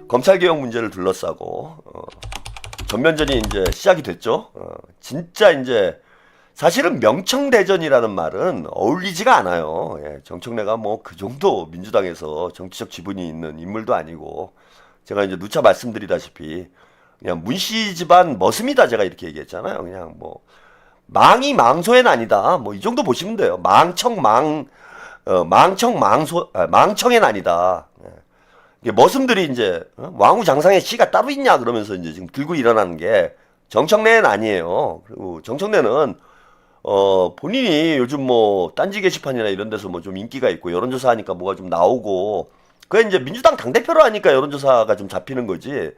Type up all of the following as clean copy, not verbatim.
검찰개혁 문제를 둘러싸고 전면전이 이제 시작이 됐죠. 진짜 이제 사실은 명청대전이라는 말은 어울리지가 않아요. 예, 정청래가 뭐 그 정도 민주당에서 정치적 지분이 있는 인물도 아니고, 제가 이제 누차 말씀드리다시피 그냥 문씨 집안 머슴이다 제가 이렇게 얘기했잖아요. 그냥 뭐 망이 망소엔 아니다, 뭐 이 정도 보시면 돼요. 망청엔 아니다. 예. 이게 머슴들이 이제 왕후장상의 씨가 따로 있냐 그러면서 이제 지금 들고 일어나는 게 정청래는 아니에요. 그리고 정청래는 본인이 요즘 뭐 딴지 게시판이나 이런 데서 뭐 좀 인기가 있고 여론조사 하니까 뭐가 좀 나오고, 그게 이제 민주당 당대표로 하니까 여론조사가 좀 잡히는 거지,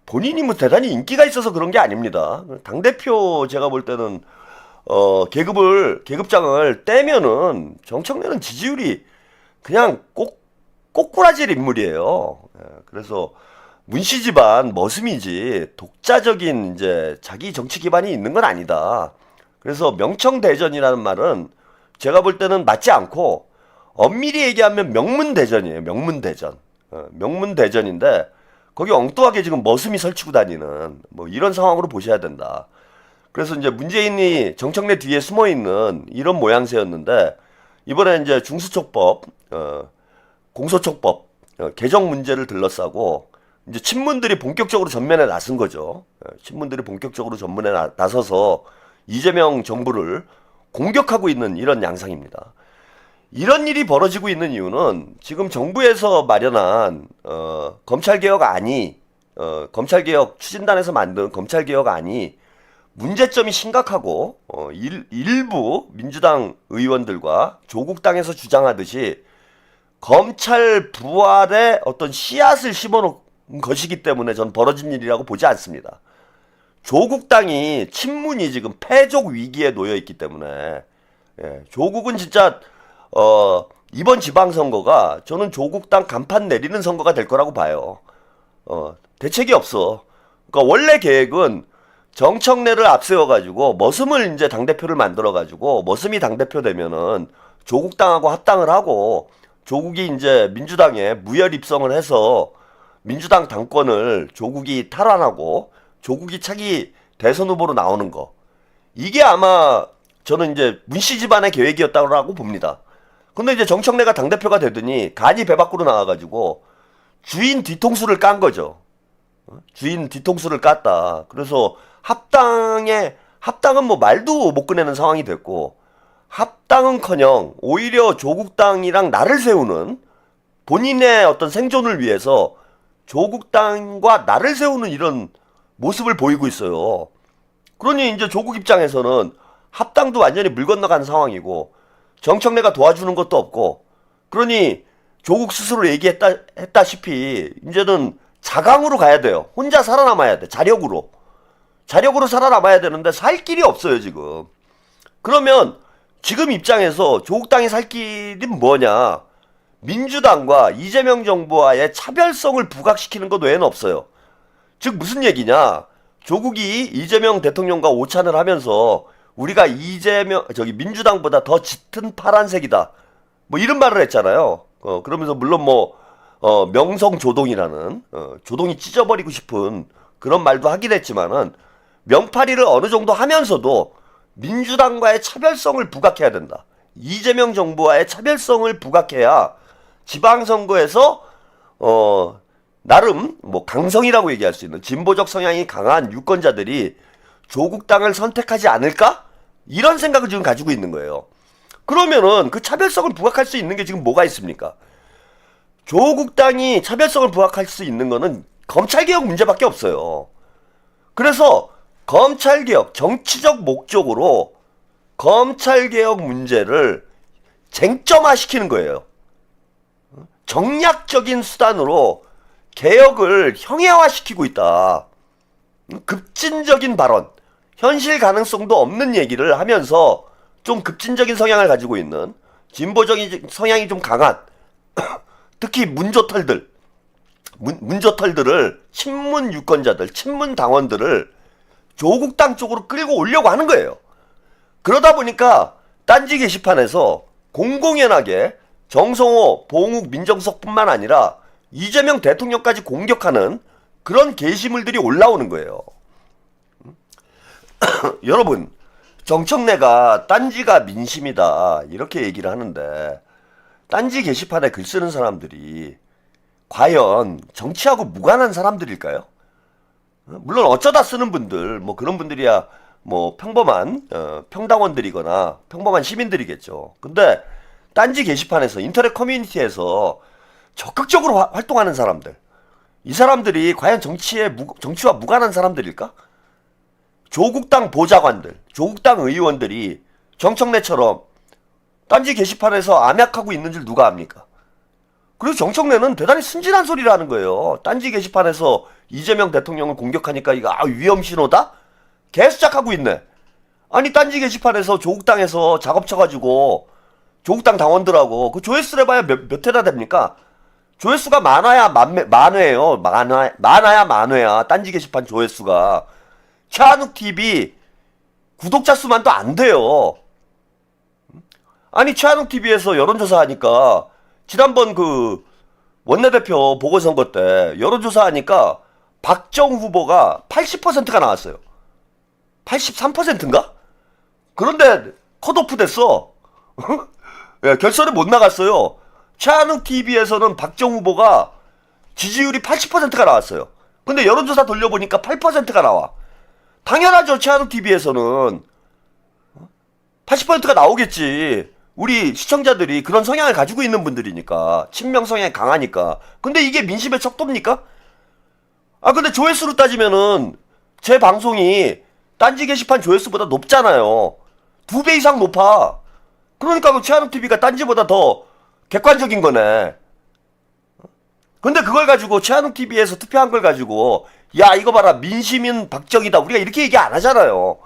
본인이 뭐 대단히 인기가 있어서 그런 게 아닙니다. 당대표 제가 볼 때는 계급장을 떼면은 정청래는 지지율이 그냥 꼬꾸라질 인물이에요. 예, 그래서 문씨 집안 머슴이지 독자적인 이제 자기 정치 기반이 있는 건 아니다. 그래서 명청대전이라는 말은 제가 볼 때는 맞지 않고, 엄밀히 얘기하면 명문대전이에요. 명문대전. 명문대전인데 거기 엉뚱하게 지금 머슴이 설치고 다니는 뭐 이런 상황으로 보셔야 된다. 그래서 이제 문재인이 정청래 뒤에 숨어 있는 이런 모양새였는데, 이번에 이제 중수촉법, 공소촉법 개정 문제를 둘러싸고 이제 친문들이 본격적으로 전면에 나선 거죠. 친문들이 본격적으로 전면에 나서서 이재명 정부를 공격하고 있는 이런 양상입니다. 이런 일이 벌어지고 있는 이유는 지금 정부에서 마련한 검찰개혁 추진단에서 만든 검찰개혁안이 문제점이 심각하고, 일부 민주당 의원들과 조국당에서 주장하듯이 검찰 부활에 어떤 씨앗을 심어놓은 것이기 때문에 전 벌어진 일이라고 보지 않습니다. 조국당이 친문이 지금 패족 위기에 놓여 있기 때문에, 예, 조국은 진짜 이번 지방선거가 저는 조국당 간판 내리는 선거가 될 거라고 봐요. 대책이 없어. 그러니까 원래 계획은 정청래를 앞세워가지고 머슴을 이제 당대표를 만들어가지고, 머슴이 당대표 되면은 조국당하고 합당을 하고 조국이 이제 민주당에 무혈 입성을 해서 민주당 당권을 조국이 탈환하고 조국이 차기 대선 후보로 나오는 거, 이게 아마 저는 이제 문씨 집안의 계획이었다고 봅니다. 근데 이제 정청래가 당대표가 되더니 간이 배 밖으로 나와가지고 주인 뒤통수를 깐 거죠. 주인 뒤통수를 깠다. 그래서 합당은 뭐 말도 못 꺼내는 상황이 됐고, 합당은커녕 오히려 조국당이랑 나를 세우는, 본인의 어떤 생존을 위해서 조국당과 나를 세우는 이런 모습을 보이고 있어요. 그러니 이제 조국 입장에서는 합당도 완전히 물 건너간 상황이고 정청래가 도와주는 것도 없고, 그러니 조국 스스로 얘기했다시피 이제는 자강으로 가야 돼요. 혼자 살아남아야 돼. 자력으로 살아남아야 되는데 살 길이 없어요 지금. 그러면 지금 입장에서 조국당이 살 길이 뭐냐, 민주당과 이재명 정부와의 차별성을 부각시키는 것 외에는 없어요. 즉 무슨 얘기냐, 조국이 이재명 대통령과 오찬을 하면서 우리가 민주당보다 더 짙은 파란색이다, 뭐 이런 말을 했잖아요. 그러면서 물론 명성조동이라는, 조동이 찢어버리고 싶은 그런 말도 하긴 했지만은, 명파리를 어느 정도 하면서도 민주당과의 차별성을 부각해야 된다. 이재명 정부와의 차별성을 부각해야 지방선거에서 나름 뭐 강성이라고 얘기할 수 있는 진보적 성향이 강한 유권자들이 조국당을 선택하지 않을까? 이런 생각을 지금 가지고 있는 거예요. 그러면은 그 차별성을 부각할 수 있는 게 지금 뭐가 있습니까? 조국당이 차별성을 부각할 수 있는 거는 검찰개혁 문제밖에 없어요. 그래서 검찰개혁, 정치적 목적으로 검찰개혁 문제를 쟁점화시키는 거예요. 정략적인 수단으로 개혁을 형해화시키고 있다. 급진적인 발언, 현실 가능성도 없는 얘기를 하면서 좀 급진적인 성향을 가지고 있는, 진보적인 성향이 좀 강한 특히 문조털들을, 친문 유권자들, 친문 당원들을 조국당 쪽으로 끌고 오려고 하는 거예요. 그러다 보니까 딴지 게시판에서 공공연하게 정성호, 봉욱, 민정석뿐만 아니라 이재명 대통령까지 공격하는 그런 게시물들이 올라오는 거예요. 여러분, 정청래가 딴지가 민심이다 이렇게 얘기를 하는데 딴지 게시판에 글 쓰는 사람들이 과연 정치하고 무관한 사람들일까요? 물론 어쩌다 쓰는 분들, 뭐 그런 분들이야 뭐 평범한 평당원들이거나 평범한 시민들이겠죠. 근데 딴지 게시판에서 인터넷 커뮤니티에서 적극적으로 활동하는 사람들, 이 사람들이 과연 정치와 무관한 사람들일까? 조국당 보좌관들, 조국당 의원들이 정청래처럼 딴지 게시판에서 암약하고 있는 줄 누가 압니까? 그리고 정청래는 대단히 순진한 소리를 하는 거예요. 딴지 게시판에서 이재명 대통령을 공격하니까 이거 위험 신호다? 개수작하고 있네. 아니 딴지 게시판에서 조국당에서 작업 쳐가지고 조국당 당원들하고 그 조회수를 해봐야 몇 회나 됩니까? 조회수가 많아야 만회예요. 많아야 만회야. 딴지 게시판 조회수가. 최한욱 TV 구독자 수만도 안 돼요. 아니 최한욱 TV에서 여론조사 하니까 지난번 그 원내대표 보궐선거 때 여론조사 하니까 박정 후보가 80%가 나왔어요. 83%인가? 그런데 컷오프 됐어. 예, 결선에 못 나갔어요. 최한욱 TV에서는 박정 후보가 지지율이 80%가 나왔어요. 근데 여론조사 돌려보니까 8%가 나와. 당연하죠. 최한욱 TV에서는 80%가 나오겠지. 우리 시청자들이 그런 성향을 가지고 있는 분들이니까. 친명 성향이 강하니까. 근데 이게 민심의 척도입니까? 근데 조회수로 따지면은 제 방송이 딴지 게시판 조회수보다 높잖아요. 2배 이상 높아. 그러니까 그 최한욱 TV가 딴지보다 더 객관적인 거네. 근데 그걸 가지고 최한욱 TV에서 투표한 걸 가지고 야 이거 봐라 민심인 박정희다 우리가 이렇게 얘기 안 하잖아요.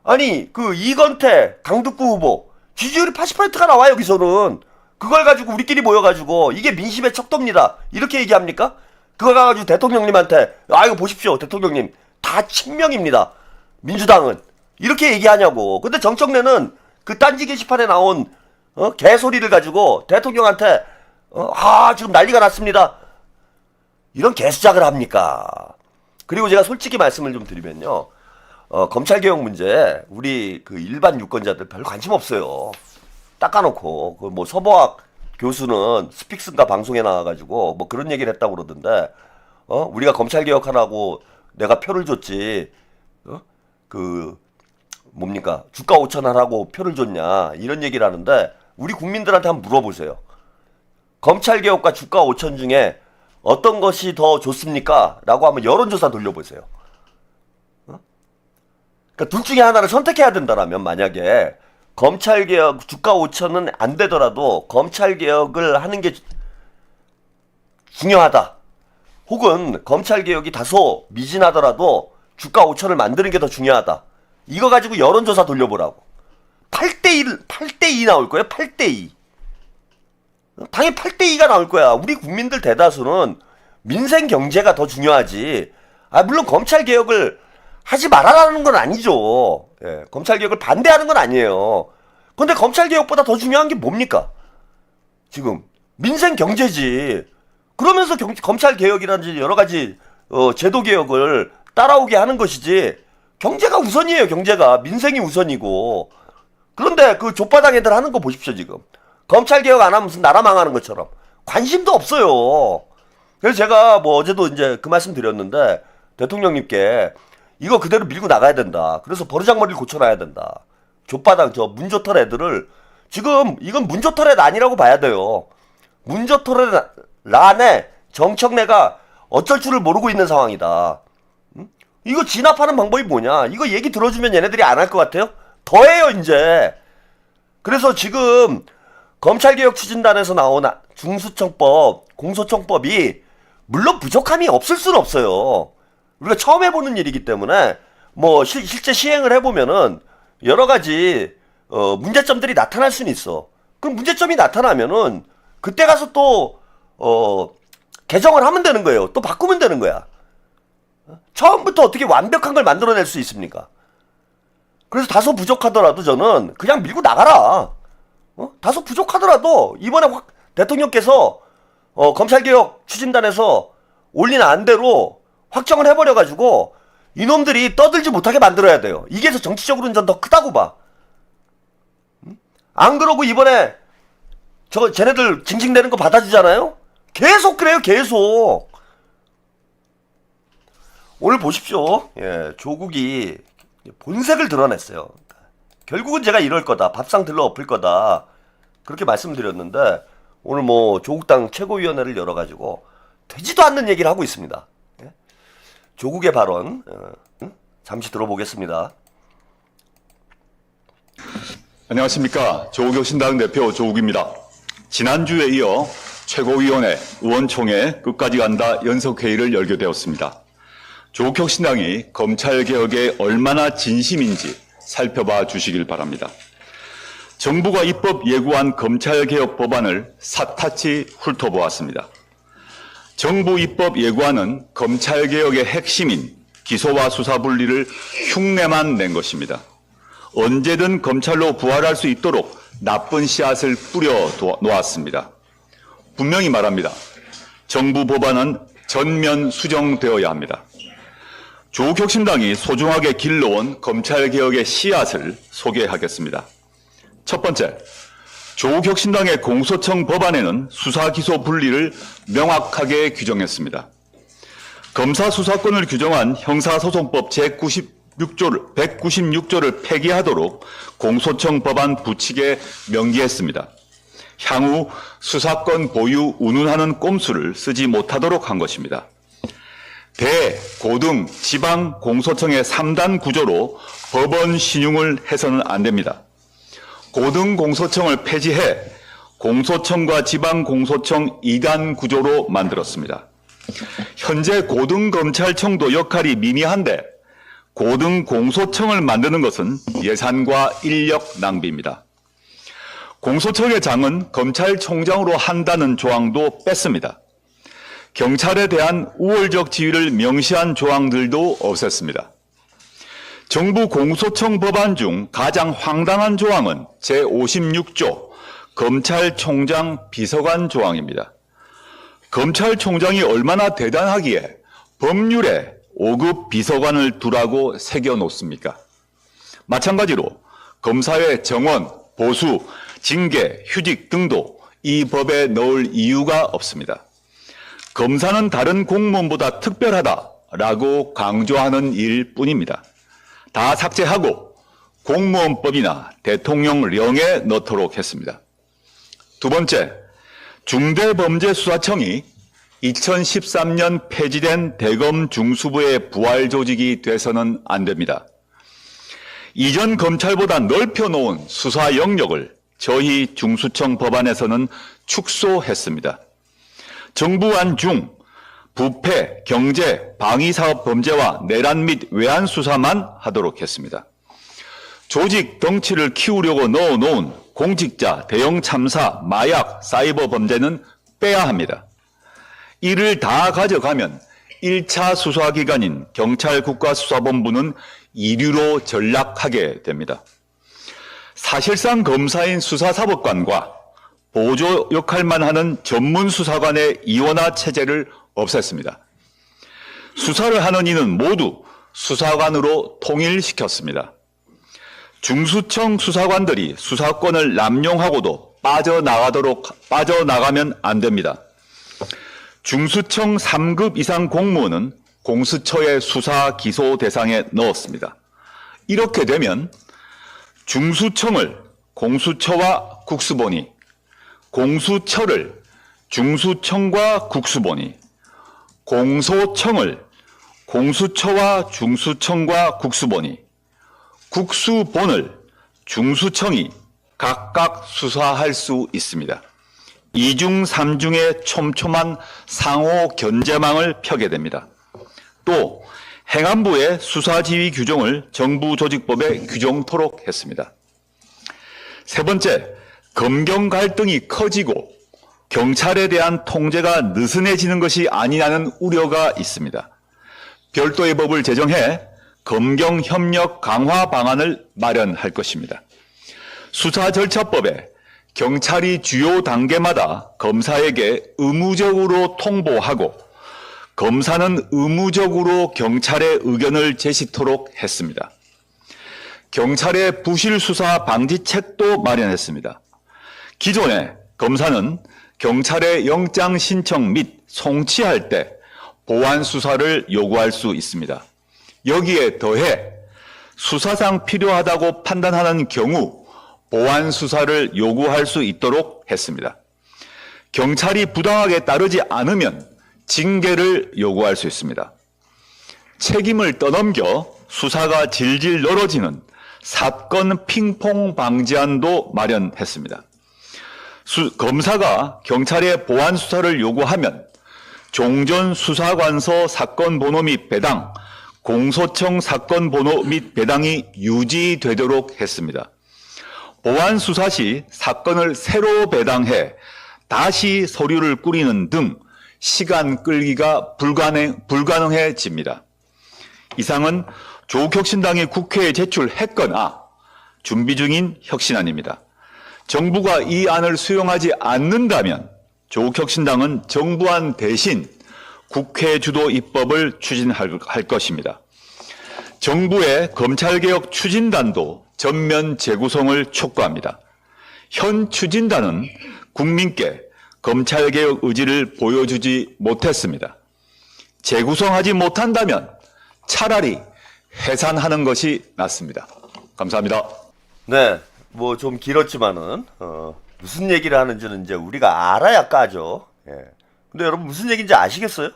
아니 그 이건태 강북구 후보 지지율이 80%가 나와 여기서는. 그걸 가지고 우리끼리 모여가지고 이게 민심의 척도입니다 이렇게 얘기합니까? 그걸 가지고 대통령님한테 이거 보십시오 대통령님 다 친명입니다 민주당은 이렇게 얘기하냐고. 근데 정청래는 그 딴지 게시판에 나온 개소리를 가지고 대통령한테 지금 난리가 났습니다 이런 개수작을 합니까? 그리고 제가 솔직히 말씀을 좀 드리면요. 검찰개혁 문제 우리 그 일반 유권자들 별로 관심 없어요. 닦아놓고 그 뭐 서보학 교수는 스픽스인가 방송에 나와가지고 뭐 그런 얘기를 했다고 그러던데 우리가 검찰개혁하라고 내가 표를 줬지 그 뭡니까 주가 5천 하라고 표를 줬냐 이런 얘기를 하는데 우리 국민들한테 한번 물어보세요. 검찰개혁과 주가 5천 중에 어떤 것이 더 좋습니까? 라고 한번 여론조사 돌려보세요. 그러니까 둘 중에 하나를 선택해야 된다라면 만약에 검찰개혁 주가 5천은 안 되더라도 검찰개혁을 하는 게 중요하다. 혹은 검찰개혁이 다소 미진하더라도 주가 5천을 만드는 게 더 중요하다. 이거 가지고 여론조사 돌려보라고. 8대2 나올 거예요. 8대2. 당연히 8대2가 나올 거야. 우리 국민들 대다수는 민생 경제가 더 중요하지. 물론 검찰개혁을 하지 말아라는 건 아니죠. 예, 검찰개혁을 반대하는 건 아니에요. 근데 검찰개혁보다 더 중요한 게 뭡니까? 지금 민생 경제지. 그러면서 검찰개혁이라든지 여러 가지 제도개혁을 따라오게 하는 것이지. 경제가 우선이에요. 경제가. 민생이 우선이고. 그런데 그 족바당 애들 하는 거 보십시오 지금. 검찰개혁 안 하면 무슨 나라 망하는 것처럼. 관심도 없어요. 그래서 제가 뭐 어제도 이제 그 말씀 드렸는데 대통령님께 이거 그대로 밀고 나가야 된다. 그래서 버르장머리를 고쳐놔야 된다. 족바당 저 문조털 애들을 지금 이건 문조털의 난이라고 봐야 돼요. 문조털의 난에 정청래가 어쩔 줄을 모르고 있는 상황이다. 이거 진압하는 방법이 뭐냐? 이거 얘기 들어주면 얘네들이 안 할 것 같아요? 더 해요 이제. 그래서 지금 검찰개혁 추진단에서 나온 중수청법, 공소청법이 물론 부족함이 없을 수는 없어요. 우리가 처음 해보는 일이기 때문에 뭐 실제 시행을 해보면은 여러 가지 문제점들이 나타날 수는 있어. 그럼 문제점이 나타나면은 그때 가서 또 개정을 하면 되는 거예요. 또 바꾸면 되는 거야. 처음부터 어떻게 완벽한 걸 만들어낼 수 있습니까? 그래서 다소 부족하더라도 저는 그냥 밀고 나가라. 다소 부족하더라도 이번에 대통령께서 검찰개혁 추진단에서 올린 안대로 확정을 해버려가지고 이놈들이 떠들지 못하게 만들어야 돼요. 이게 더 정치적으로는 전 더 크다고 봐. 안 그러고 이번에 쟤네들 징징대는 거 받아주잖아요? 계속 그래요, 계속. 오늘 보십시오. 예, 조국이 본색을 드러냈어요. 결국은 제가 이럴 거다. 밥상 들러 엎을 거다. 그렇게 말씀드렸는데 오늘 뭐 조국당 최고위원회를 열어가지고 되지도 않는 얘기를 하고 있습니다. 예? 조국의 발언 잠시 들어보겠습니다. 안녕하십니까. 조국혁신당 대표 조국입니다. 지난주에 이어 최고위원회 의원총회 끝까지 간다 연석회의를 열게 되었습니다. 조국혁신당이 검찰개혁에 얼마나 진심인지 살펴봐 주시길 바랍니다. 정부가 입법 예고한 검찰개혁 법안을 샅샅이 훑어보았습니다. 정부 입법 예고안은 검찰개혁의 핵심인 기소와 수사 분리를 흉내만 낸 것입니다. 언제든 검찰로 부활할 수 있도록 나쁜 씨앗을 뿌려 놓았습니다. 분명히 말합니다. 정부 법안은 전면 수정되어야 합니다. 조국혁신당이 소중하게 길러온 검찰개혁의 씨앗을 소개하겠습니다. 첫 번째, 조국혁신당의 공소청 법안에는 수사기소 분리를 명확하게 규정했습니다. 검사 수사권을 규정한 형사소송법 제196조를 폐기하도록 공소청 법안 부칙에 명기했습니다. 향후 수사권 보유 운운하는 꼼수를 쓰지 못하도록 한 것입니다. 대, 고 등 지방 공소청의 3단 구조로 법원 신용을 해서는 안 됩니다. 고등 공소청을 폐지해 공소청과 지방 공소청 2단 구조로 만들었습니다. 현재 고등검찰청도 역할이 미미한데 고등 공소청을 만드는 것은 예산과 인력 낭비입니다. 공소청의 장은 검찰총장으로 한다는 조항도 뺐습니다. 경찰에 대한 우월적 지위를 명시한 조항들도 없앴습니다. 정부 공소청 법안 중 가장 황당한 조항은 제56조 검찰총장 비서관 조항입니다. 검찰총장이 얼마나 대단하기에 법률에 5급 비서관을 두라고 새겨놓습니까? 마찬가지로 검사의 정원, 보수, 징계, 휴직 등도 이 법에 넣을 이유가 없습니다. 검사는 다른 공무원보다 특별하다라고 강조하는 일뿐입니다. 다 삭제하고 공무원법이나 대통령령에 넣도록 했습니다. 두 번째, 중대범죄수사청이 2013년 폐지된 대검 중수부의 부활 조직이 돼서는 안 됩니다. 이전 검찰보다 넓혀놓은 수사 영역을 저희 중수청 법안에서는 축소했습니다. 정부안 중 부패, 경제, 방위사업 범죄와 내란 및 외환 수사만 하도록 했습니다. 조직 덩치를 키우려고 넣어놓은 공직자, 대형 참사, 마약, 사이버 범죄는 빼야 합니다. 이를 다 가져가면 1차 수사기관인 경찰국가수사본부는 이류로 전락하게 됩니다. 사실상 검사인 수사사법관과 보조 역할만 하는 전문수사관의 이원화 체제를 없앴습니다. 수사를 하는 이는 모두 수사관으로 통일시켰습니다. 중수청 수사관들이 수사권을 남용하고도 빠져나가면 안 됩니다. 중수청 3급 이상 공무원은 공수처의 수사 기소 대상에 넣었습니다. 이렇게 되면 중수청을 공수처와 국수본이, 공수처를 중수청과 국수본이, 공소청을 공수처와 중수청과 국수본이, 국수본을 중수청이 각각 수사할 수 있습니다. 이중 삼중의 촘촘한 상호 견제망을 펴게 됩니다. 또 행안부의 수사지휘 규정을 정부조직법에 규정토록 했습니다. 세 번째, 검경 갈등이 커지고 경찰에 대한 통제가 느슨해지는 것이 아니냐는 우려가 있습니다. 별도의 법을 제정해 검경 협력 강화 방안을 마련할 것입니다. 수사절차법에 경찰이 주요 단계마다 검사에게 의무적으로 통보하고 검사는 의무적으로 경찰의 의견을 제시토록 했습니다. 경찰의 부실 수사 방지책도 마련했습니다. 기존에 검사는 경찰의 영장 신청 및 송치할 때 보완 수사를 요구할 수 있습니다. 여기에 더해 수사상 필요하다고 판단하는 경우 보완 수사를 요구할 수 있도록 했습니다. 경찰이 부당하게 따르지 않으면 징계를 요구할 수 있습니다. 책임을 떠넘겨 수사가 질질 늘어지는 사건 핑퐁 방지안도 마련했습니다. 검사가 경찰에 보완 수사를 요구하면 종전 수사관서 사건 번호 및 배당, 공소청 사건 번호 및 배당이 유지되도록 했습니다. 보완 수사 시 사건을 새로 배당해 다시 서류를 꾸리는 등 시간 끌기가 불가능해집니다. 이상은 조국혁신당이 국회에 제출했거나 준비 중인 혁신안입니다. 정부가 이 안을 수용하지 않는다면 조국혁신당은 정부안 대신 국회 주도 입법을 추진할 것입니다. 정부의 검찰개혁 추진단도 전면 재구성을 촉구합니다. 현 추진단은 국민께 검찰개혁 의지를 보여주지 못했습니다. 재구성하지 못한다면 차라리 해산하는 것이 낫습니다. 감사합니다. 네, 뭐 좀 길었지만은 무슨 얘기를 하는지는 이제 우리가 알아야 까죠. 예. 근데 여러분 무슨 얘기인지 아시겠어요?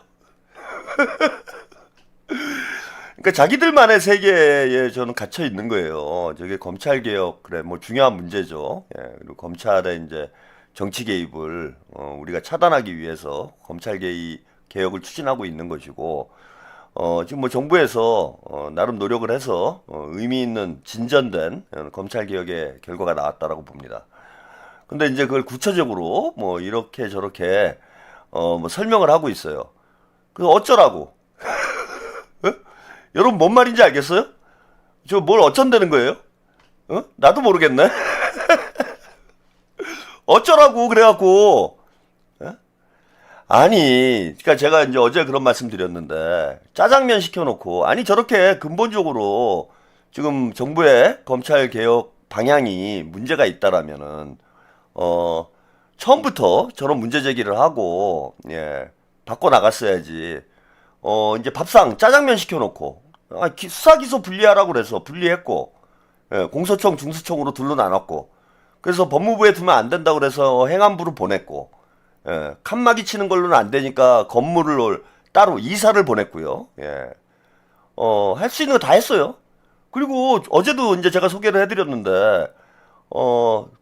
그러니까 자기들만의 세계에 저는 gat혀 있는 거예요. 저게 검찰 개혁 그래 뭐 중요한 문제죠. 예. 그리고 검찰의 이제 정치 개입을 우리가 차단하기 위해서 검찰 개혁을 추진하고 있는 것이고 지금 뭐 정부에서 나름 노력을 해서 의미 있는 진전된 검찰 개혁의 결과가 나왔다라고 봅니다. 근데 이제 그걸 구체적으로 뭐 이렇게 저렇게 뭐 설명을 하고 있어요. 그래서 어쩌라고? 여러분 뭔 말인지 알겠어요? 저 뭘 어쩐다는 거예요? 나도 모르겠네. 어쩌라고 그래갖고 아니, 그러니까 제가 이제 어제 그런 말씀 드렸는데 짜장면 시켜놓고 아니 저렇게 근본적으로 지금 정부의 검찰 개혁 방향이 문제가 있다라면은 처음부터 저런 문제 제기를 하고 예 바꿔 나갔어야지. 이제 밥상 짜장면 시켜놓고 수사 기소 분리하라고 그래서 분리했고 예, 공소청 중수청으로 둘로 나눴고 그래서 법무부에 두면 안 된다고 그래서 행안부로 보냈고. 예, 칸막이 치는 걸로는 안 되니까 건물을 따로 이사를 보냈고요. 예, 할 수 있는 거 다 했어요. 그리고 어제도 이제 제가 소개를 해드렸는데,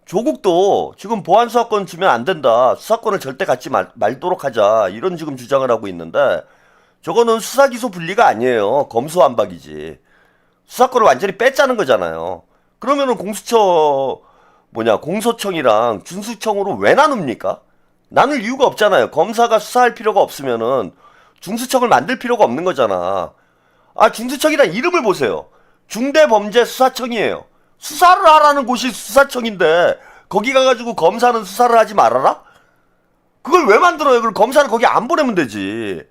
조국도 지금 보안 수사권 주면 안 된다. 수사권을 절대 갖지 말도록 하자. 이런 지금 주장을 하고 있는데, 저거는 수사 기소 분리가 아니에요. 검수완박이지. 수사권을 완전히 뺐자는 거잖아요. 그러면은 공소청이랑 준수청으로 왜 나눕니까? 나눌 이유가 없잖아요. 검사가 수사할 필요가 없으면은 중수청을 만들 필요가 없는 거잖아. 중수청이란 이름을 보세요. 중대범죄수사청이에요. 수사를 하라는 곳이 수사청인데 거기 가가지고 검사는 수사를 하지 말아라? 그걸 왜 만들어요? 그럼 검사를 거기 안 보내면 되지.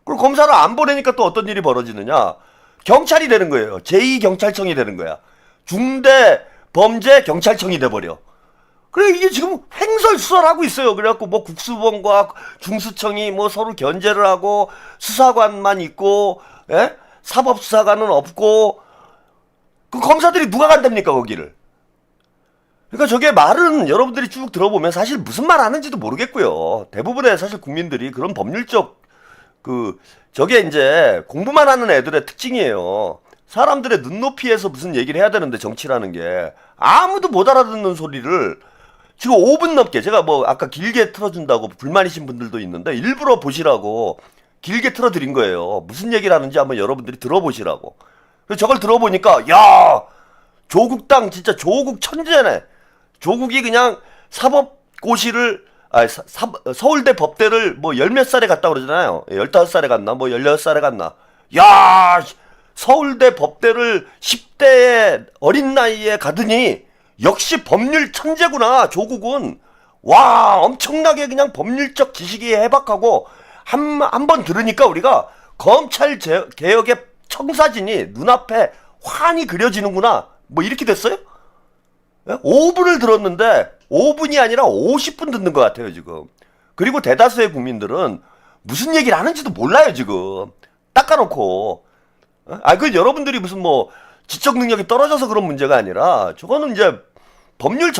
그럼 검사를 안 보내니까 또 어떤 일이 벌어지느냐? 경찰이 되는 거예요. 제2경찰청이 되는 거야. 중대범죄경찰청이 돼버려. 그래 이게 지금 횡설 수사를 하고 있어요. 그래갖고 뭐 국수본과 중수청이 뭐 서로 견제를 하고 수사관만 있고 예? 사법수사관은 없고 그 검사들이 누가 간답니까 거기를. 그러니까 저게 말은 여러분들이 쭉 들어보면 사실 무슨 말 하는지도 모르겠고요. 대부분의 사실 국민들이 그런 법률적 저게 이제 공부만 하는 애들의 특징이에요. 사람들의 눈높이에서 무슨 얘기를 해야 되는데 정치라는 게 아무도 못 알아듣는 소리를 지금 5분 넘게 제가 뭐 아까 길게 틀어준다고 불만이신 분들도 있는데 일부러 보시라고 길게 틀어드린 거예요. 무슨 얘기를 하는지 한번 여러분들이 들어보시라고. 그래서 저걸 들어보니까 야 조국당 진짜 조국 천재네. 조국이 그냥 사법고시를 서울대 법대를 뭐 열 몇 살에 갔다 그러잖아요. 15살에 갔나 뭐 16살에 갔나. 야 서울대 법대를 10대의 어린 나이에 가더니 역시 법률 천재구나, 조국은. 와, 엄청나게 그냥 법률적 지식이 해박하고, 한 번 들으니까 우리가 검찰 개혁의 청사진이 눈앞에 환히 그려지는구나. 뭐 이렇게 됐어요? 5분을 들었는데 5분이 아니라 50분 듣는 것 같아요, 지금. 그리고 대다수의 국민들은 무슨 얘기를 하는지도 몰라요, 지금. 닦아놓고. 그 여러분들이 무슨 뭐 지적 능력이 떨어져서 그런 문제가 아니라 저거는 이제 법률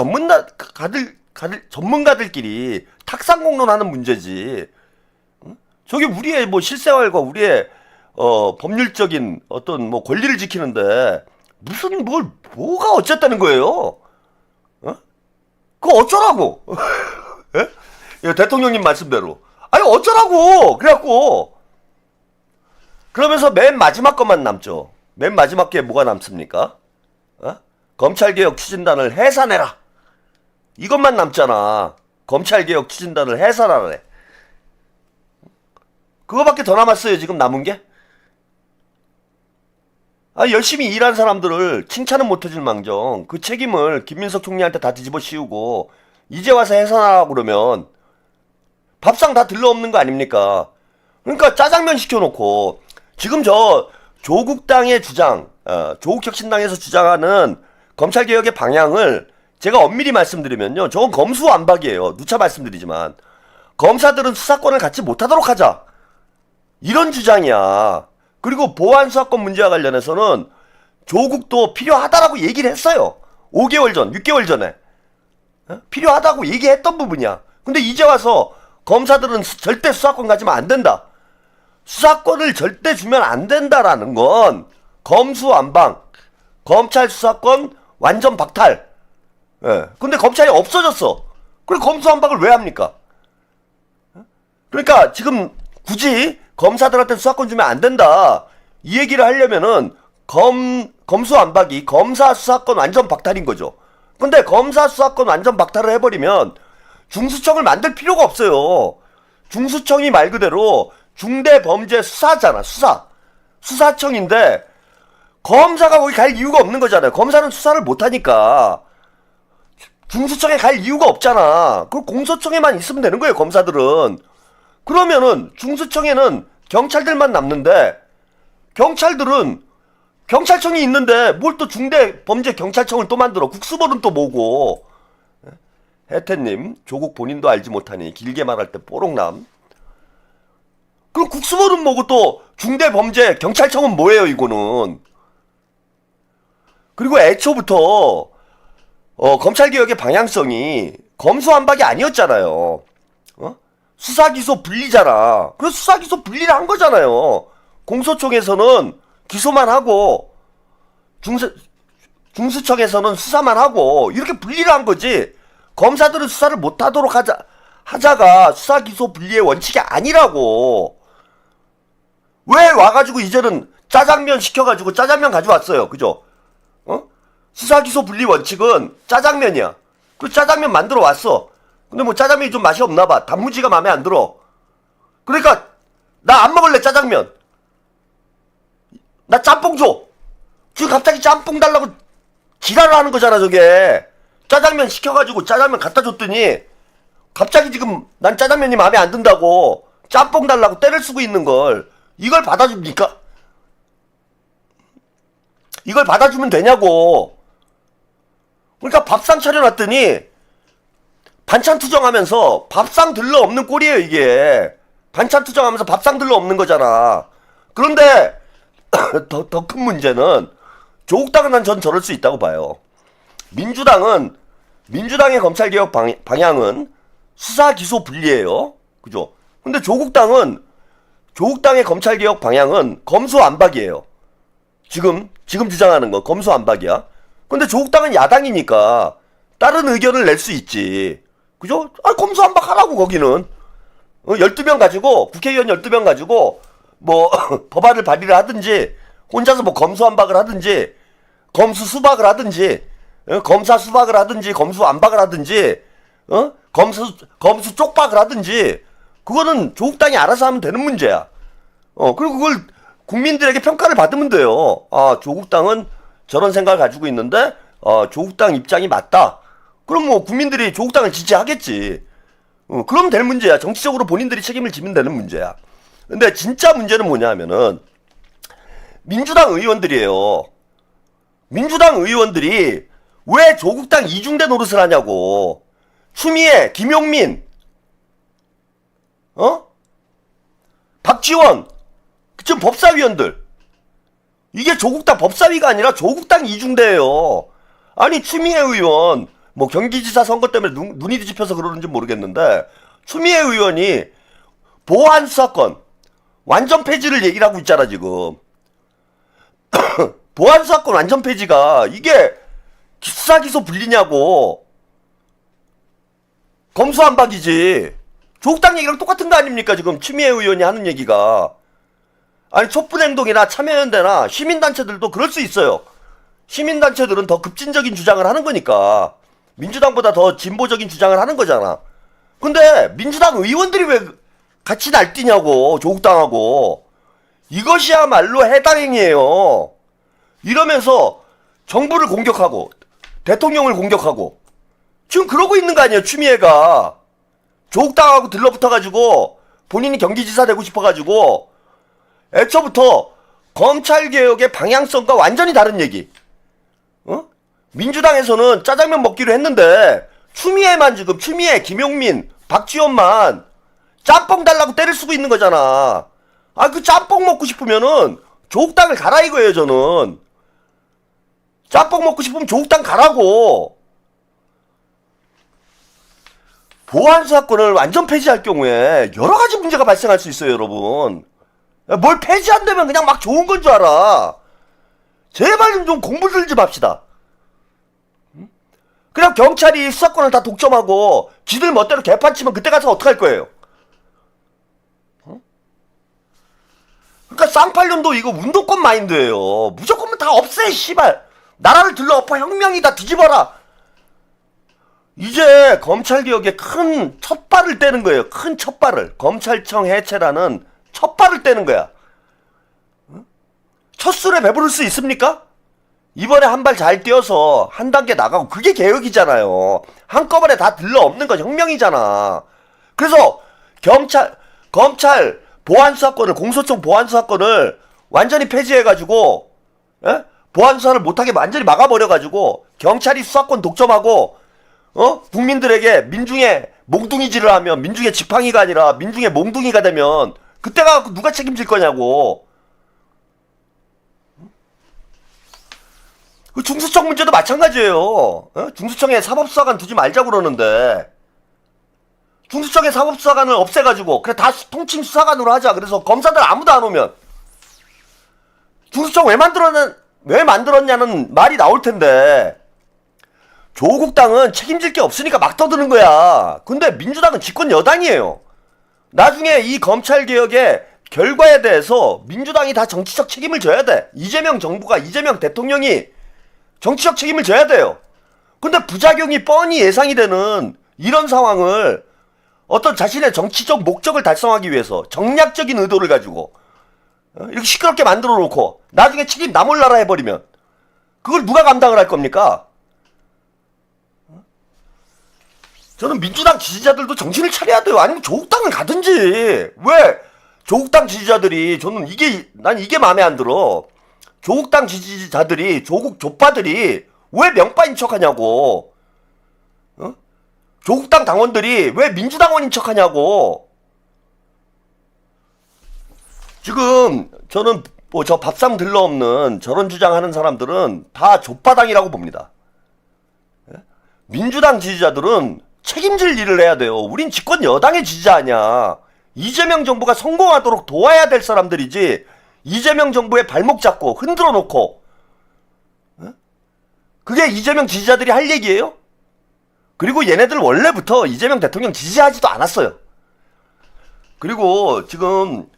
전문가들끼리 탁상공론하는 문제지. 저게 우리의 뭐 실생활과 우리의 법률적인 어떤 뭐 권리를 지키는데 무슨 뭐가 어쨌다는 거예요? 그거 어쩌라고? 예? 대통령님 말씀대로. 아니 어쩌라고? 그래갖고 그러면서 맨 마지막 것만 남죠. 맨 마지막 게 뭐가 남습니까? 검찰개혁 추진단을 해산해라. 이것만 남잖아. 검찰개혁 추진단을 해산하래. 그거밖에 더 남았어요, 지금 남은 게? 열심히 일한 사람들을 칭찬은 못해줄 망정 그 책임을 김민석 총리한테 다 뒤집어 씌우고 이제 와서 해산하라고 그러면 밥상 다 들러없는 거 아닙니까? 그러니까 짜장면 시켜놓고 지금 저 조국당의 주장, 조국혁신당에서 주장하는 검찰개혁의 방향을 제가 엄밀히 말씀드리면요, 저건 검수완박이에요. 누차 말씀드리지만 검사들은 수사권을 갖지 못하도록 하자, 이런 주장이야. 그리고 보안 수사권 문제와 관련해서는 조국도 필요하다라고 얘기를 했어요. 5개월 전, 6개월 전에. 필요하다고 얘기했던 부분이야. 근데 이제 와서 검사들은 절대 수사권 가지면 안 된다. 수사권을 절대 주면 안 된다라는 건 검수완박, 검찰 수사권 완전 박탈. 근데 검찰이 없어졌어. 그럼 검수완박을 왜 합니까? 그러니까 지금 굳이 검사들한테 수사권 주면 안 된다, 이 얘기를 하려면은 검수완박이 검사 수사권 완전 박탈인 거죠. 근데 검사 수사권 완전 박탈을 해버리면 중수청을 만들 필요가 없어요. 중수청이 말 그대로 중대범죄수사잖아. 수사청인데 검사가 거기 갈 이유가 없는 거잖아요. 검사는 수사를 못하니까 중수청에 갈 이유가 없잖아. 그럼 공소청에만 있으면 되는 거예요, 검사들은. 그러면은 중수청에는 경찰들만 남는데 경찰들은 경찰청이 있는데 뭘 또 중대범죄경찰청을 또 만들어. 국수본은 또 뭐고. 혜태님, 조국 본인도 알지 못하니 길게 말할 때 뽀록남. 그럼 국수본은 뭐고 또 중대범죄경찰청은 뭐예요, 이거는. 그리고 애초부터 검찰개혁의 방향성이 검수완박이 아니었잖아요. 수사기소 분리잖아. 그래서 수사기소 분리를 한 거잖아요. 공소청에서는 기소만 하고 중수청에서는 수사만 하고 이렇게 분리를 한 거지. 검사들은 수사를 못하도록 하자가 수사기소 분리의 원칙이 아니라고. 왜 와가지고 이제는 짜장면 시켜가지고 짜장면 가져왔어요, 그죠? 수사기소 분리 원칙은 짜장면이야. 그 짜장면 만들어 왔어. 근데 뭐 짜장면이 좀 맛이 없나봐. 단무지가 마음에 안 들어. 그러니까 나 안 먹을래, 짜장면. 나 짬뽕 줘. 지금 갑자기 짬뽕 달라고 지랄을 하는 거잖아, 저게. 짜장면 시켜가지고 짜장면 갖다 줬더니 갑자기 지금 난 짜장면이 마음에 안 든다고 짬뽕 달라고 때를 쓰고 있는 걸, 이걸 받아줍니까? 이걸 받아주면 되냐고. 그러니까 밥상 차려놨더니 반찬 투정하면서 밥상 들러 없는 꼴이에요, 이게. 반찬 투정하면서 밥상 들러 없는 거잖아. 그런데 더 큰 문제는 조국당은 난 전 저럴 수 있다고 봐요. 민주당의 검찰개혁 방향은 수사 기소 분리예요, 그죠? 근데 조국당의 검찰개혁 방향은 검수완박이에요. 지금 주장하는 거 검수완박이야. 근데 조국당은 야당이니까 다른 의견을 낼 수 있지, 그죠? 검수완박 하라고. 거기는 12명 가지고, 국회의원 12명 가지고 뭐 법안을 발의를 하든지 혼자서 뭐 검수완박을 하든지 검수수박을 하든지 검사 수박을 하든지 검수완박을 하든지 검수 쪽박을 하든지, 그거는 조국당이 알아서 하면 되는 문제야. 그리고 그걸 국민들에게 평가를 받으면 돼요. 조국당은 저런 생각을 가지고 있는데 조국당 입장이 맞다. 그럼 뭐 국민들이 조국당을 지지하겠지. 그럼 될 문제야. 정치적으로 본인들이 책임을 지면 되는 문제야. 근데 진짜 문제는 뭐냐면은 민주당 의원들이에요. 민주당 의원들이 왜 조국당 이중대 노릇을 하냐고. 추미애, 김용민, 박지원, 지금 법사위원들. 이게 조국당 법사위가 아니라 조국당 이중대예요. 아니 추미애 의원 뭐 경기지사 선거 때문에 눈이 뒤집혀서 그러는지 모르겠는데 추미애 의원이 보안 수사권 완전 폐지를 얘기를 하고 있잖아 지금. 보안 수사권 완전 폐지가 이게 수사 기소 불리냐고. 검수완박이지. 조국당 얘기랑 똑같은 거 아닙니까 지금 추미애 의원이 하는 얘기가. 아니 촛불행동이나 참여연대나 시민단체들도 그럴 수 있어요. 시민단체들은 더 급진적인 주장을 하는 거니까 민주당보다 더 진보적인 주장을 하는 거잖아. 근데 민주당 의원들이 왜 같이 날뛰냐고 조국당하고. 이것이야말로 해당행위예요. 이러면서 정부를 공격하고 대통령을 공격하고 지금 그러고 있는 거 아니에요. 추미애가 조국당하고 들러붙어가지고 본인이 경기지사 되고 싶어가지고 애초부터 검찰개혁의 방향성과 완전히 다른 얘기. 민주당에서는 짜장면 먹기로 했는데 추미애만 지금 추미애, 김용민, 박지원만 짬뽕 달라고 때를 쓰고 있는 거잖아. 그 짬뽕 먹고 싶으면은 조국당을 가라 이거예요 저는. 짬뽕 먹고 싶으면 조국당 가라고. 보안 사건을 완전 폐지할 경우에 여러 가지 문제가 발생할 수 있어요 여러분. 뭘 폐지한다면 그냥 막 좋은 건 줄 알아. 제발 좀 공부를 좀 합시다. 그냥 경찰이 수사권을 다 독점하고 지들 멋대로 개판 치면 그때 가서 어떡할 거예요? 그러니까 쌍팔년도 이거 운동권 마인드예요. 무조건 다 없애 씨발. 나라를 들러엎어 혁명이다 뒤집어라. 이제 검찰개혁에 큰 첫발을 떼는 거예요. 큰 첫발을. 검찰청 해체라는 첫발을 떼는 거야. 첫 술에 배부를 수 있습니까? 이번에 한 발 잘 떼어서 한 단계 나가고 그게 개혁이잖아요. 한꺼번에 다 들러엎는 건 혁명이잖아. 그래서 검찰 보안수사권을 공소청 보안수사권을 완전히 폐지해가지고 보안수사를 못하게 완전히 막아버려가지고 경찰이 수사권 독점하고 국민들에게 민중의 몽둥이질을 하면 민중의 지팡이가 아니라 민중의 몽둥이가 되면 그때가 누가 책임질 거냐고. 그 중수청 문제도 마찬가지예요. 중수청에 사법수사관 두지 말자고 그러는데 중수청의 사법수사관을 없애가지고 그래 다 통칭 수사관으로 하자. 그래서 검사들 아무도 안 오면 중수청 왜 만들었냐는 말이 나올 텐데 조국당은 책임질 게 없으니까 막 떠드는 거야. 근데 민주당은 집권 여당이에요. 나중에 이 검찰개혁의 결과에 대해서 민주당이 다 정치적 책임을 져야 돼. 이재명 정부가 이재명 대통령이 정치적 책임을 져야 돼요. 근데 부작용이 뻔히 예상이 되는 이런 상황을 어떤 자신의 정치적 목적을 달성하기 위해서 정략적인 의도를 가지고 이렇게 시끄럽게 만들어 놓고 나중에 책임 나 몰라라 해버리면 그걸 누가 감당을 할 겁니까? 저는 민주당 지지자들도 정신을 차려야 돼요. 아니면 조국당을 가든지. 왜 조국당 지지자들이 난 이게 마음에 안 들어. 조국당 지지자들이 조국 조파들이 왜 명빠인 척하냐고. 조국당 당원들이 왜 민주당원인 척하냐고. 지금 저는 뭐 저 밥상 들러없는 저런 주장하는 사람들은 다 조파당이라고 봅니다. 민주당 지지자들은 책임질 일을 해야 돼요. 우린 집권 여당의 지지자 아니야. 이재명 정부가 성공하도록 도와야 될 사람들이지. 이재명 정부의 발목 잡고 흔들어 놓고 그게 이재명 지지자들이 할 얘기예요? 그리고 얘네들 원래부터 이재명 대통령 지지하지도 않았어요. 그리고 지금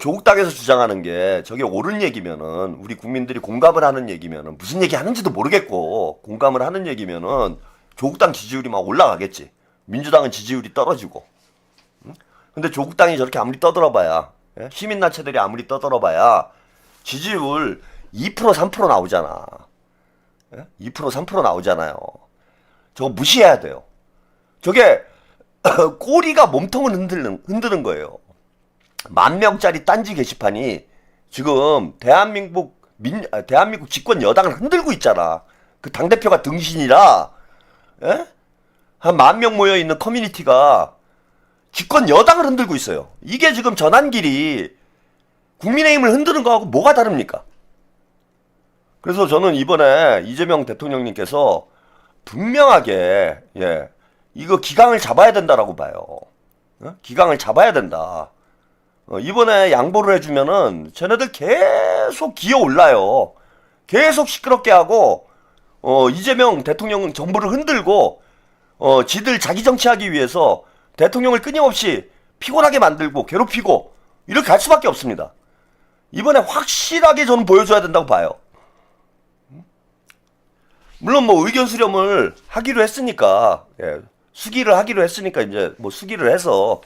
조국당에서 주장하는 게 저게 옳은 얘기면은 우리 국민들이 공감을 하는 얘기면은 무슨 얘기 하는지도 모르겠고 공감을 하는 얘기면은 조국당 지지율이 막 올라가겠지. 민주당은 지지율이 떨어지고. 근데 조국당이 저렇게 아무리 떠들어봐야 시민단체들이 아무리 떠들어봐야 지지율 2% 3% 나오잖아. 예? 2% 3% 나오잖아요. 저거 무시해야 돼요. 저게 꼬리가 몸통을 흔드는 거예요. 10,000명짜리 딴지 게시판이 지금 대한민국 집권 여당을 흔들고 있잖아. 그 당대표가 등신이라, 예? 한 10,000명 모여있는 커뮤니티가 집권 여당을 흔들고 있어요. 이게 지금 전환길이 국민의힘을 흔드는 거하고 뭐가 다릅니까? 그래서 저는 이번에 이재명 대통령님께서 분명하게, 예, 이거 기강을 잡아야 된다라고 봐요. 어? 기강을 잡아야 된다. 이번에 양보를 해주면은 쟤네들 계속 기어 올라요. 계속 시끄럽게 하고, 이재명 대통령 정부를 흔들고, 지들 자기 정치하기 위해서 대통령을 끊임없이 피곤하게 만들고 괴롭히고 이렇게 갈 수밖에 없습니다. 이번에 확실하게 저는 보여줘야 된다고 봐요. 물론 뭐 의견 수렴을 하기로 했으니까, 예, 수기를 하기로 했으니까 이제 뭐 수기를 해서,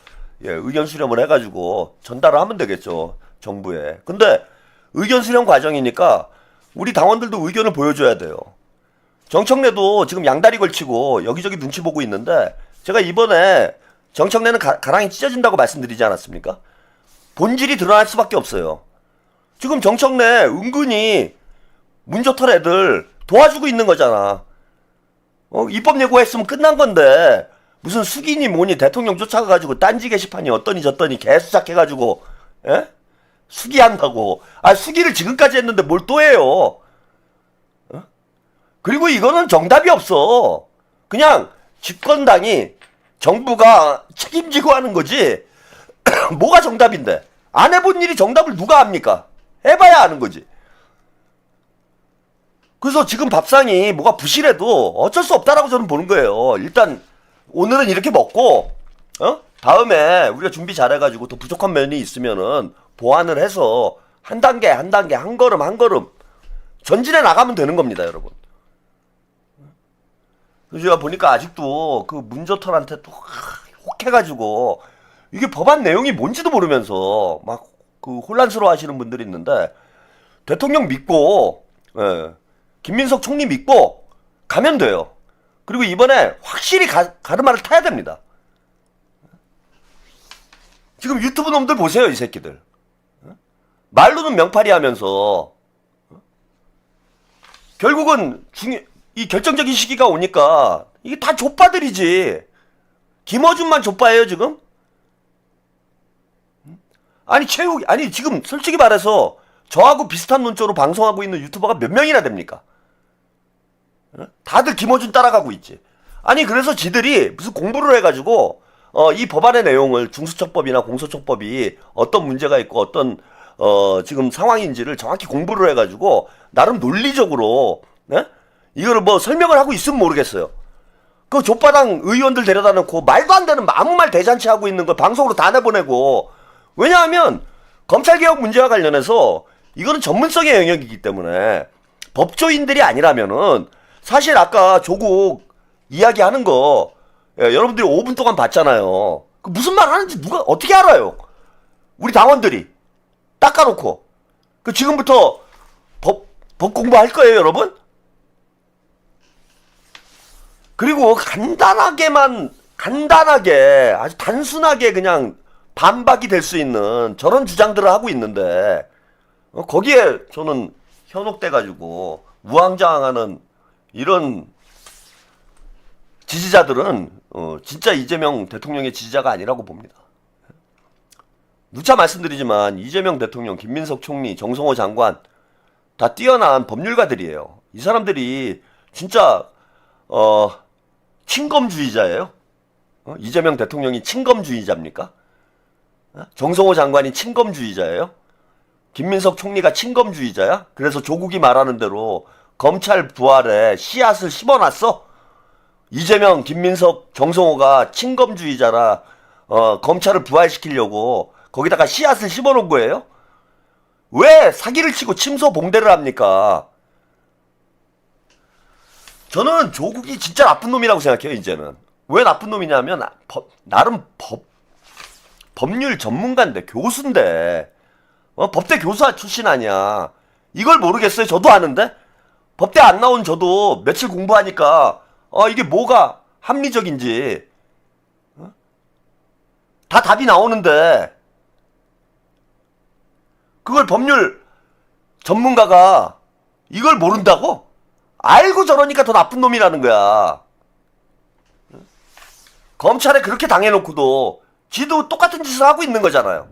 예, 의견 수렴을 해가지고 전달을 하면 되겠죠, 정부에. 근데 의견 수렴 과정이니까 우리 당원들도 의견을 보여줘야 돼요. 정청래도 지금 양다리 걸치고 여기저기 눈치 보고 있는데, 제가 이번에 정청래는 가랑이 찢어진다고 말씀드리지 않았습니까? 본질이 드러날 수밖에 없어요. 지금 정청래 은근히 문조털 애들 도와주고 있는 거잖아. 입법 예고했으면 끝난 건데 무슨 수기니 뭐니 대통령 쫓아가가지고 딴지 게시판이 어떠니 저떠니 개수작해가지고, 예? 수기한다고. 아, 수기를 지금까지 했는데 뭘 또 해요. 어? 그리고 이거는 정답이 없어. 그냥 집권당이, 정부가 책임지고 하는 거지. 뭐가 정답인데? 안 해본 일이 정답을 누가 합니까? 해봐야 아는 거지. 그래서 지금 밥상이 뭐가 부실해도 어쩔 수 없다라고 저는 보는 거예요. 일단 오늘은 이렇게 먹고, 다음에 우리가 준비 잘해가지고 더 부족한 면이 있으면은 보완을 해서 한 단계 한 단계 한 걸음 한 걸음 전진해 나가면 되는 겁니다, 여러분. 그래서 제가 보니까 아직도 그 문저털한테 또 혹해가지고 이게 법안 내용이 뭔지도 모르면서 막 그 혼란스러워 하시는 분들이 있는데, 대통령 믿고, 예, 김민석 총리 믿고 가면 돼요. 그리고 이번에 확실히 가르마를 타야 됩니다. 지금 유튜브 놈들 보세요, 이 새끼들. 말로는 명팔이 하면서, 결국은 이 결정적인 시기가 오니까 이게 다 족바들이지. 김어준만 족바예요, 지금? 아니, 아니, 지금 솔직히 말해서 저하고 비슷한 논조로 방송하고 있는 유튜버가 몇 명이나 됩니까? 다들 김어준 따라가고 있지. 아니, 그래서 지들이 무슨 공부를 해가지고, 이 법안의 내용을 중수처법이나 공소처법이 어떤 문제가 있고 어떤, 지금 상황인지를 정확히 공부를 해가지고, 나름 논리적으로, 네? 이거를 뭐 설명을 하고 있으면 모르겠어요. 그 족바당 의원들 데려다 놓고 말도 안 되는 아무 말 대잔치 하고 있는 걸 방송으로 다 내보내고, 왜냐하면 검찰개혁 문제와 관련해서 이거는 전문성의 영역이기 때문에 법조인들이 아니라면은, 사실 아까 조국 이야기하는 거, 예, 여러분들이 5분 동안 봤잖아요. 그 무슨 말 하는지 누가 어떻게 알아요? 우리 당원들이 닦아놓고. 그 지금부터 법 공부할 거예요, 여러분? 그리고 간단하게 아주 단순하게 그냥 반박이 될 수 있는 저런 주장들을 하고 있는데, 거기에 저는 현혹돼가지고 우왕좌왕하는 이런 지지자들은 진짜 이재명 대통령의 지지자가 아니라고 봅니다. 누차 말씀드리지만 이재명 대통령, 김민석 총리, 정성호 장관 다 뛰어난 법률가들이에요. 이 사람들이 진짜 친검주의자예요. 이재명 대통령이 친검주의자입니까? 정성호 장관이 친검주의자예요? 김민석 총리가 친검주의자야? 그래서 조국이 말하는 대로 검찰 부활에 씨앗을 심어놨어? 이재명, 김민석, 정성호가 친검주의자라 검찰을 부활시키려고 거기다가 씨앗을 심어놓은 거예요? 왜 사기를 치고 침소봉대를 합니까? 저는 조국이 진짜 나쁜 놈이라고 생각해요, 이제는. 왜 나쁜 놈이냐면, 나름 법률 전문가인데, 교수인데, 법대 교사 출신 아니야. 이걸 모르겠어요? 저도 아는데? 법대 안 나온 저도 며칠 공부하니까 이게 뭐가 합리적인지 다 답이 나오는데 그걸 법률 전문가가 이걸 모른다고? 알고 저러니까 더 나쁜 놈이라는 거야. 검찰에 그렇게 당해놓고도 지도 똑같은 짓을 하고 있는 거잖아요.